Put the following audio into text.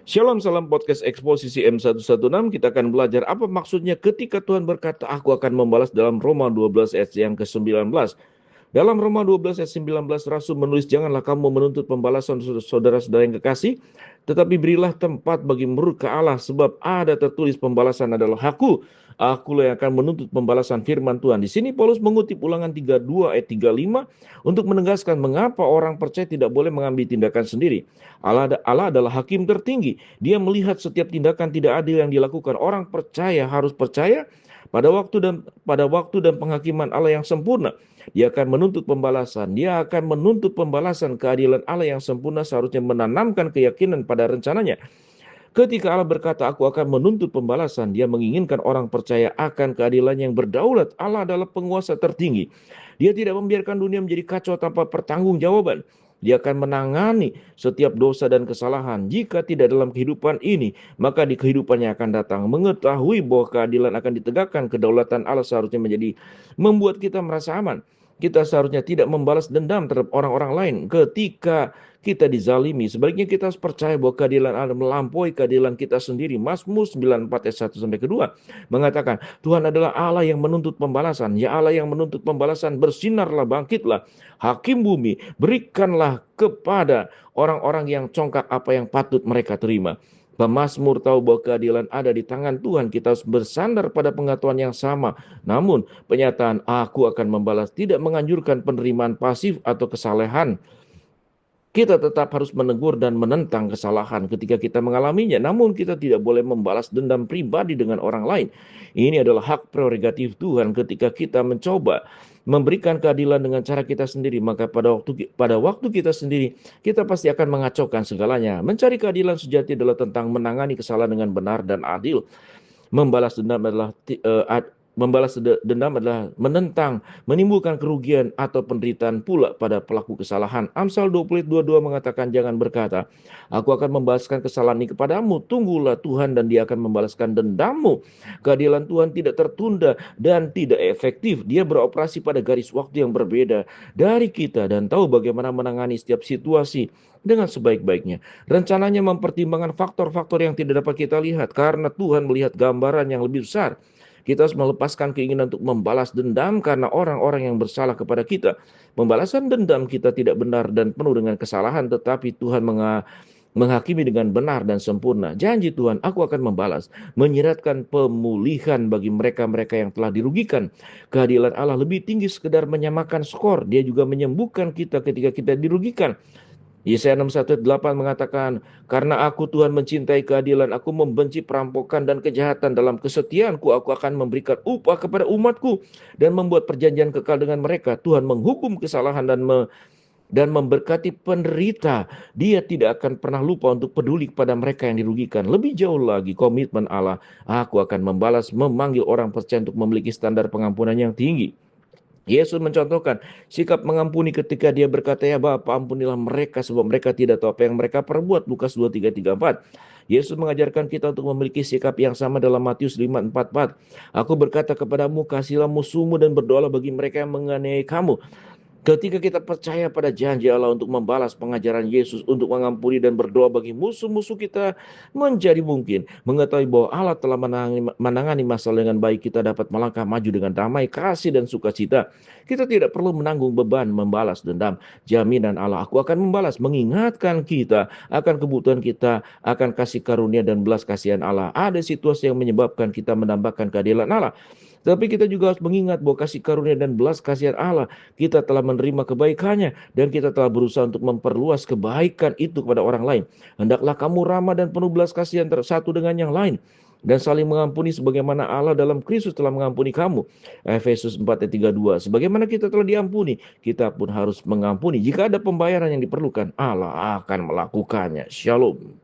Shalom, salam podcast Eksposisi M116. Kita akan belajar apa maksudnya ketika Tuhan berkata, aku akan membalas dalam Roma 12 ayat yang ke-19. Dalam Roma 12 ayat 19, Rasul menulis, janganlah kamu menuntut pembalasan saudara-saudara yang kekasih, tetapi berilah tempat bagi murka Allah, sebab ada tertulis pembalasan adalah hakku. Akulah yang akan menuntut pembalasan firman Tuhan. Di sini Paulus mengutip Ulangan 32 ayat 35 untuk menegaskan mengapa orang percaya tidak boleh mengambil tindakan sendiri. Allah adalah hakim tertinggi. Dia melihat setiap tindakan tidak adil yang dilakukan. Orang percaya harus percaya pada waktu dan penghakiman Allah yang sempurna. Dia akan menuntut pembalasan. Dia akan menuntut pembalasan. Keadilan Allah yang sempurna seharusnya menanamkan keyakinan pada rencananya. Ketika Allah berkata, aku akan menuntut pembalasan, dia menginginkan orang percaya akan keadilan yang berdaulat. Allah adalah penguasa tertinggi. Dia tidak membiarkan dunia menjadi kacau tanpa pertanggungjawaban. Dia akan menangani setiap dosa dan kesalahan. Jika tidak dalam kehidupan ini, maka di kehidupannya akan datang. Mengetahui bahwa keadilan akan ditegakkan, kedaulatan Allah seharusnya membuat kita merasa aman. Kita seharusnya tidak membalas dendam terhadap orang-orang lain ketika kita dizalimi. Sebaliknya kita harus percaya bahwa keadilan Allah melampaui keadilan kita sendiri. Mazmur 94 ayat 1 sampai 2 mengatakan, Tuhan adalah Allah yang menuntut pembalasan. Ya Allah yang menuntut pembalasan, bersinarlah, bangkitlah. Hakim bumi, berikanlah kepada orang-orang yang congkak apa yang patut mereka terima. Pemazmur tahu bahwa keadilan ada di tangan Tuhan. Kita harus bersandar pada pengetahuan yang sama. Namun, penyataan aku akan membalas tidak menganjurkan penerimaan pasif atau kesalehan. Kita tetap harus menegur dan menentang kesalahan ketika kita mengalaminya. Namun kita tidak boleh membalas dendam pribadi dengan orang lain. Ini adalah hak prerogatif Tuhan ketika kita mencoba memberikan keadilan dengan cara kita sendiri. Maka pada waktu kita sendiri, kita pasti akan mengacaukan segalanya. Mencari keadilan sejati adalah tentang menangani kesalahan dengan benar dan adil. Membalas dendam adalah menentang, menimbulkan kerugian atau penderitaan pula pada pelaku kesalahan. Amsal 20:22 mengatakan, jangan berkata, aku akan membalaskan kesalahan ini kepadamu. Tunggulah Tuhan dan dia akan membalaskan dendammu. Keadilan Tuhan tidak tertunda dan tidak efektif. Dia beroperasi pada garis waktu yang berbeda dari kita dan tahu bagaimana menangani setiap situasi dengan sebaik-baiknya. Rencananya mempertimbangkan faktor-faktor yang tidak dapat kita lihat karena Tuhan melihat gambaran yang lebih besar. Kita harus melepaskan keinginan untuk membalas dendam karena orang-orang yang bersalah kepada kita. Pembalasan dendam kita tidak benar dan penuh dengan kesalahan, tetapi Tuhan menghakimi dengan benar dan sempurna. Janji Tuhan, aku akan membalas, menyiratkan pemulihan bagi mereka-mereka yang telah dirugikan. Keadilan Allah lebih tinggi sekedar menyamakan skor. Dia juga menyembuhkan kita ketika kita dirugikan. Yesaya 61:8 mengatakan, karena aku Tuhan mencintai keadilan, aku membenci perampokan dan kejahatan. Dalam kesetiaanku, aku akan memberikan upah kepada umatku dan membuat perjanjian kekal dengan mereka. Tuhan menghukum kesalahan dan memberkati penderita. Dia tidak akan pernah lupa untuk peduli kepada mereka yang dirugikan. Lebih jauh lagi, komitmen Allah, aku akan membalas, memanggil orang percaya untuk memiliki standar pengampunan yang tinggi. Yesus mencontohkan sikap mengampuni ketika dia berkata, ya Bapa, ampunilah mereka sebab mereka tidak tahu apa yang mereka perbuat. Lukas 23:34. Yesus mengajarkan kita untuk memiliki sikap yang sama dalam Matius 5:44. Aku berkata kepadamu, kasihilah musuhmu dan berdoalah bagi mereka yang menganiaya kamu. Ketika kita percaya pada janji Allah untuk membalas pengajaran Yesus untuk mengampuni dan berdoa bagi musuh-musuh kita, menjadi mungkin mengetahui bahwa Allah telah menangani masalah dengan baik, kita dapat melangkah maju dengan damai, kasih dan sukacita. Kita tidak perlu menanggung beban membalas dendam. Jaminan Allah, aku akan membalas, mengingatkan kita akan kebutuhan kita, akan kasih karunia dan belas kasihan Allah. Ada situasi yang menyebabkan kita menambahkan keadilan Allah. Tapi kita juga harus mengingat bahwa kasih karunia dan belas kasihan Allah, kita telah menerima kebaikannya dan kita telah berusaha untuk memperluas kebaikan itu kepada orang lain. Hendaklah kamu ramah dan penuh belas kasihan satu dengan yang lain dan saling mengampuni sebagaimana Allah dalam Kristus telah mengampuni kamu. Efesus 4:32. Sebagaimana kita telah diampuni, kita pun harus mengampuni. Jika ada pembayaran yang diperlukan, Allah akan melakukannya. Shalom.